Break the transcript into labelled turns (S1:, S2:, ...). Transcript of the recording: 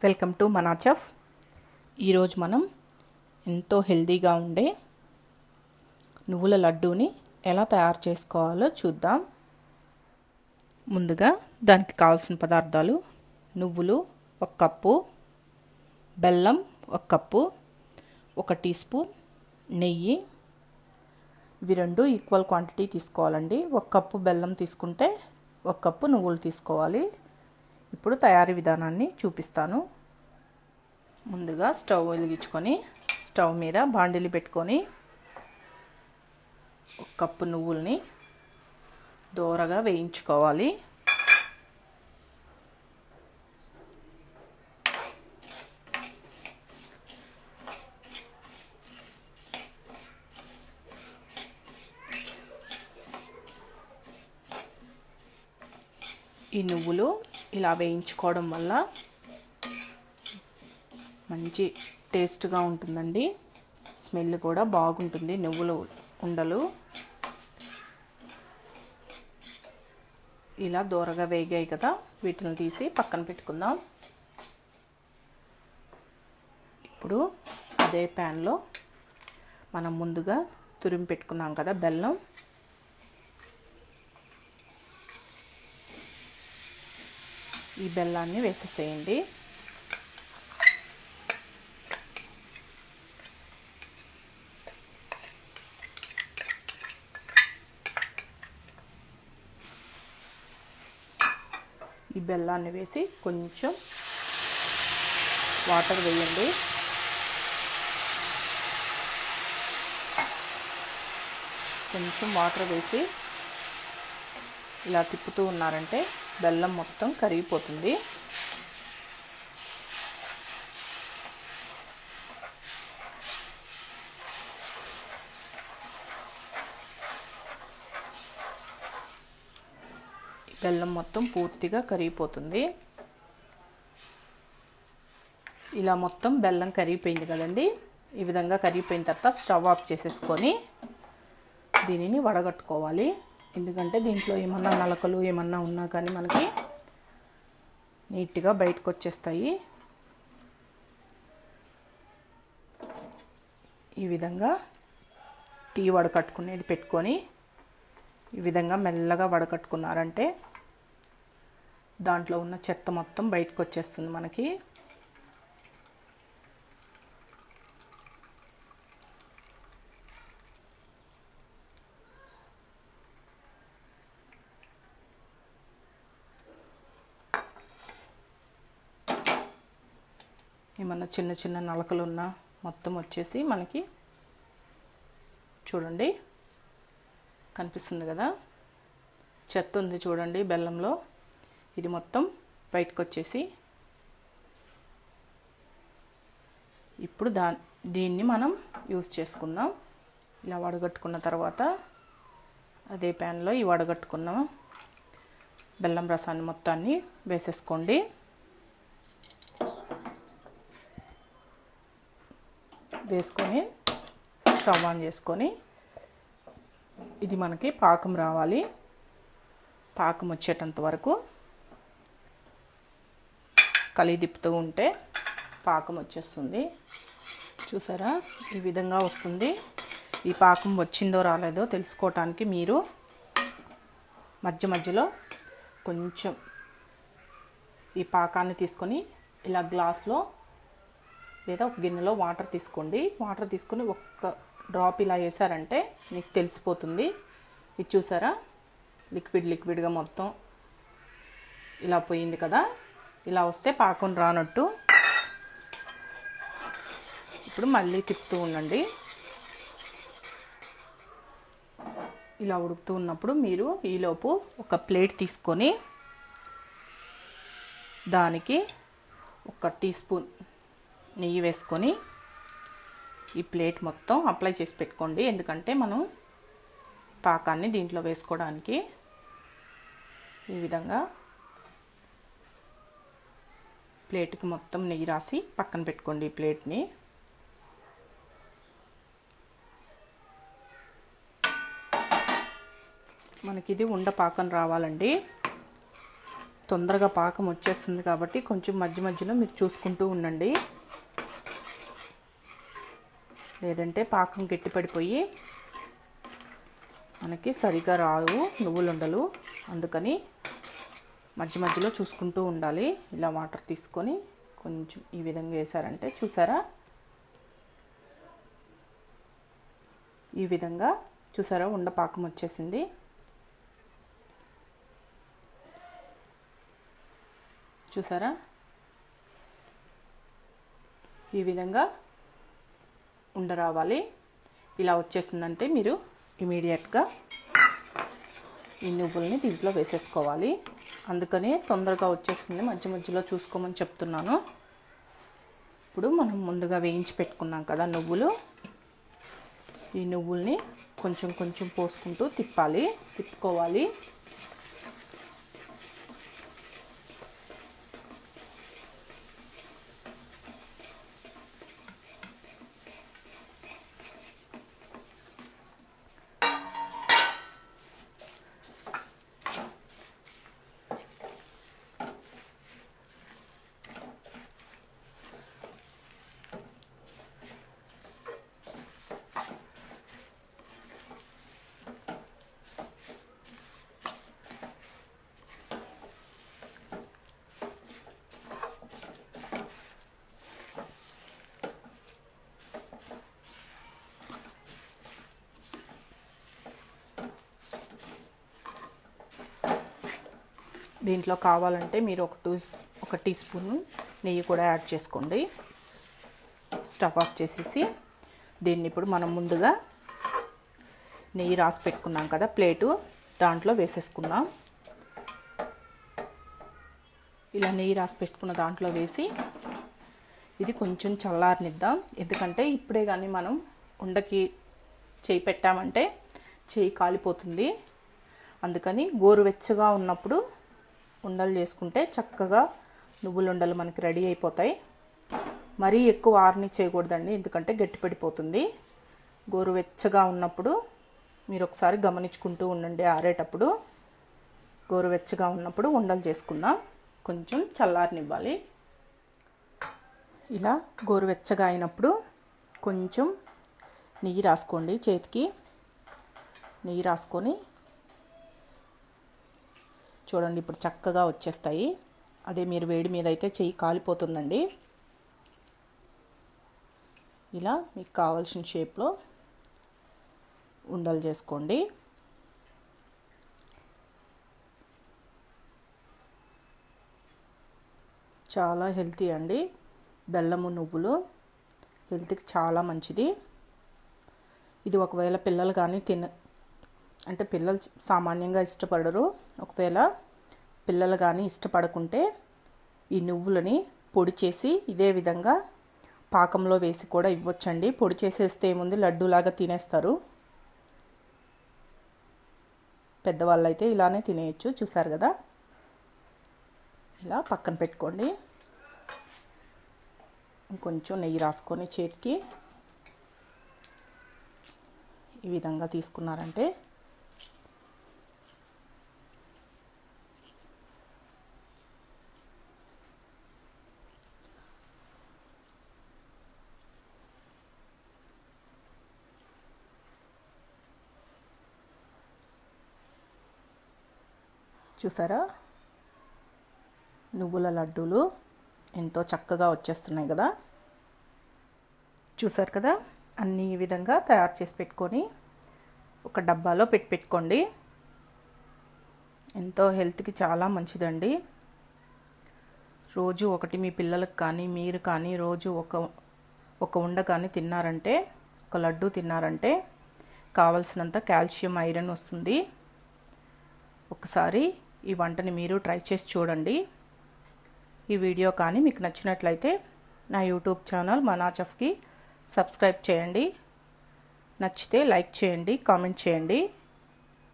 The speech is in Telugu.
S1: వెల్కమ్ టు మనా చెఫ్. ఈరోజు మనం ఎంతో హెల్తీగా ఉండే నువ్వుల లడ్డూని ఎలా తయారు చేసుకోవాలో చూద్దాం. ముందుగా దానికి కావాల్సిన పదార్థాలు: నువ్వులు 1 కప్పు, బెల్లం 1 కప్పు, 1 టీ స్పూన్ నెయ్యి. ఇవి రెండు ఈక్వల్ క్వాంటిటీ తీసుకోవాలండి. 1 కప్పు బెల్లం తీసుకుంటే 1 కప్పు నువ్వులు తీసుకోవాలి. ఇప్పుడు తయారీ విధానాన్ని చూపిస్తాను. ముందుగా స్టవ్ వెలిగించుకొని స్టవ్ మీద బాండిలి పెట్టుకొని 1 కప్పు నువ్వుల్ని దోరగా వేయించుకోవాలి. ఈ నువ్వులు ఇలా వేయించుకోవడం వల్ల మంచి టేస్ట్గా ఉంటుందండి. స్మెల్ కూడా బాగుంటుంది. నువ్వులు ఉండలు ఇలా దోరగా వేగాయి కదా, వీటిని తీసి పక్కన పెట్టుకుందాం. ఇప్పుడు అదే ప్యాన్లో మనం ముందుగా తురిమి పెట్టుకున్నాం కదా బెల్లం, ఈ బెల్లాన్ని వేసేసేయండి. ఈ బెల్లాన్ని వేసి కొంచెం వాటర్ వేయండి. కొంచెం వాటర్ వేసి ఇలా తిప్పుతూ ఉన్నారంటే బెల్లం మొత్తం కరిగిపోతుంది. బెల్లం మొత్తం పూర్తిగా కరిగిపోతుంది. ఇలా మొత్తం బెల్లం కరిగిపోయింది కదండి. ఈ విధంగా కరిగిపోయిన తర్వాత స్టవ్ ఆఫ్ చేసేసుకొని దీనిని వడగట్టుకోవాలి. ఎందుకంటే దీంట్లో ఏమన్నా నలకలు ఏమన్నా ఉన్నా కానీ మనకి నీట్గా బయటకు వచ్చేస్తాయి. ఈ విధంగా టీ వడకట్టుకునేది పెట్టుకొని ఈ విధంగా మెల్లగా వడకట్టుకున్నారంటే దాంట్లో ఉన్న చెత్త మొత్తం బయటకు వచ్చేస్తుంది మనకి. ఏమన్నా చిన్న చిన్న నలకలు ఉన్నా మొత్తం వచ్చేసి మనకి చూడండి కనిపిస్తుంది కదా, చెత్త ఉంది చూడండి బెల్లంలో, ఇది మొత్తం బయటకు వచ్చేసి ఇప్పుడు దీన్ని మనం యూస్ చేసుకుందాం. ఇలా వడగట్టుకున్న తర్వాత అదే ప్యాన్లో ఈ వడగట్టుకున్న బెల్లం రసాన్ని మొత్తాన్ని వేసేసుకోండి. వేసుకొని స్టవ్ ఆన్ చేసుకొని ఇది మనకి పాకం రావాలి. పాకం వచ్చేటంత వరకు కలిగి తిప్పుతూ ఉంటే పాకం వచ్చేస్తుంది. చూసారా, ఈ విధంగా వస్తుంది. ఈ పాకం వచ్చిందో రాలేదో తెలుసుకోవటానికి మీరు మధ్య మధ్యలో కొంచెం ఈ పాకాన్ని తీసుకొని ఇలా గ్లాస్లో లేదా ఒక గిన్నెలో వాటర్ తీసుకోండి. వాటర్ తీసుకొని ఒక్క డ్రాప్ ఇలా వేసారంటే మీకు తెలిసిపోతుంది. ఇది చూసారా, లిక్విడ్గా మొత్తం ఇలా పోయింది కదా, ఇలా వస్తే పాకం రానట్టు. ఇప్పుడు మళ్ళీ తిప్పుతూ ఉండండి. ఇలా ఉడుకుతూ ఉన్నప్పుడు మీరు ఈలోపు ఒక ప్లేట్ తీసుకొని దానికి 1 టీ స్పూన్ నెయ్యి వేసుకొని ఈ ప్లేట్ మొత్తం అప్లై చేసి పెట్టుకోండి. ఎందుకంటే మనం పాకాన్ని దీంట్లో వేసుకోవడానికి ఈ విధంగా ప్లేట్కి మొత్తం నెయ్యి రాసి పక్కన పెట్టుకోండి. ఈ ప్లేట్ని మనకి ఇది ఉండ పాకం రావాలండి. తొందరగా పాకం వచ్చేస్తుంది కాబట్టి కొంచెం మధ్య మధ్యలో మీరు చూసుకుంటూ ఉండండి, లేదంటే పాకం గట్టిపడిపోయి మనకి సరిగా రావు నువ్వులుండలు. అందుకని మధ్య మధ్యలో చూసుకుంటూ ఉండాలి. ఇలా వాటర్ తీసుకొని కొంచెం ఈ విధంగా వేసారంటే చూసారా, ఈ విధంగా చూసారా ఉండ పాకం వచ్చేసింది. చూసారా ఈ విధంగా ఉండ రావాలి. ఇలా వచ్చేసిందంటే మీరు ఇమీడియట్గా ఈ నువ్వుల్ని దీంట్లో వేసేసుకోవాలి. అందుకనే తొందరగా వచ్చేస్తుంది, మధ్య మధ్యలో చూసుకోమని చెప్తున్నాను. ఇప్పుడు మనం ముందుగా వేయించి పెట్టుకున్నాం కదా నువ్వులు, ఈ నువ్వుల్ని కొంచెం కొంచెం పోసుకుంటూ తిప్పుకోవాలి. దీంట్లో కావాలంటే మీరు ఒక టీ స్పూన్ నెయ్యి కూడా యాడ్ చేసుకోండి. స్టవ్ ఆఫ్ చేసేసి దీన్ని ఇప్పుడు మనం ముందుగా నెయ్యి రాసి పెట్టుకున్నాం కదా ప్లేటు, దాంట్లో వేసేసుకుందాం. ఇలా నెయ్యి రాసి పెట్టుకున్న దాంట్లో వేసి ఇది కొంచెం చల్లారనిద్దాం. ఎందుకంటే ఇప్పుడే కానీ మనం ఉండకి చేయి పెట్టామంటే చేయి కాలిపోతుంది. అందుకని గోరువెచ్చగా ఉన్నప్పుడు ఉండలు చేసుకుంటే చక్కగా నువ్వులుండలు మనకి రెడీ అయిపోతాయి. మరీ ఎక్కువ ఆరని చేయకూడదండి, ఎందుకంటే గట్టిపడిపోతుంది. గోరువెచ్చగా ఉన్నప్పుడు మీరు ఒకసారి గమనించుకుంటూ ఉండండి. ఆరేటప్పుడు గోరువెచ్చగా ఉన్నప్పుడు ఉండలు చేసుకుందాం. కొంచెం చల్లారనివ్వాలి. ఇలా గోరువెచ్చగా అయినప్పుడు కొంచెం నెయ్యి రాసుకోండి, చేతికి నెయ్యి రాసుకొని చూడండి. ఇప్పుడు చక్కగా వచ్చేస్తాయి. అదే మీరు వేడి మీద అయితే చెయ్యి కాలిపోతుందండి. ఇలా మీకు కావాల్సిన షేప్లో ఉండలు చేసుకోండి. చాలా హెల్తీ అండి. బెల్లము నువ్వులు హెల్త్కి చాలా మంచిది. ఇది ఒకవేళ పిల్లలు కానీ అంటే పిల్లలు సామాన్యంగా ఇష్టపడరు. ఒకవేళ పిల్లలు కానీ ఇష్టపడకుంటే ఈ నువ్వులని పొడి చేసి ఇదే విధంగా పాకంలో వేసి కూడా ఇవ్వచ్చండి. పొడి చేసేస్తే ఏముంది, లడ్డూలాగా తినేస్తారు. పెద్దవాళ్ళు అయితే ఇలానే తినేయచ్చు. చూసారు కదా, ఇలా పక్కన పెట్టుకోండి. ఇంకొంచెం నెయ్యి రాసుకొని చేతికి ఈ విధంగా తీసుకున్నారంటే చూసారా నువ్వుల లడ్డూలు ఎంతో చక్కగా వచ్చేస్తున్నాయి కదా. చూసారు కదా, అన్ని ఈ విధంగా తయారు చేసి పెట్టుకొని ఒక డబ్బాలో పెట్టుకోండి. ఎంతో హెల్త్కి చాలా మంచిదండి. రోజు ఒకటి మీ పిల్లలకు కానీ మీరు కానీ రోజు ఒక ఉండ కానీ తిన్నారంటే, ఒక లడ్డు తిన్నారంటే కావలసినంత కాల్షియం, ఐరన్ వస్తుంది. ఒకసారి ఈ వంటని మీరు ట్రై చేసి చూడండి. ఈ వీడియో కానీ మీకు నచ్చినట్లయితే నా యూట్యూబ్ ఛానల్ మనా చెఫ్కి సబ్స్క్రైబ్ చేయండి. నచ్చితే లైక్ చేయండి, కామెంట్ చేయండి.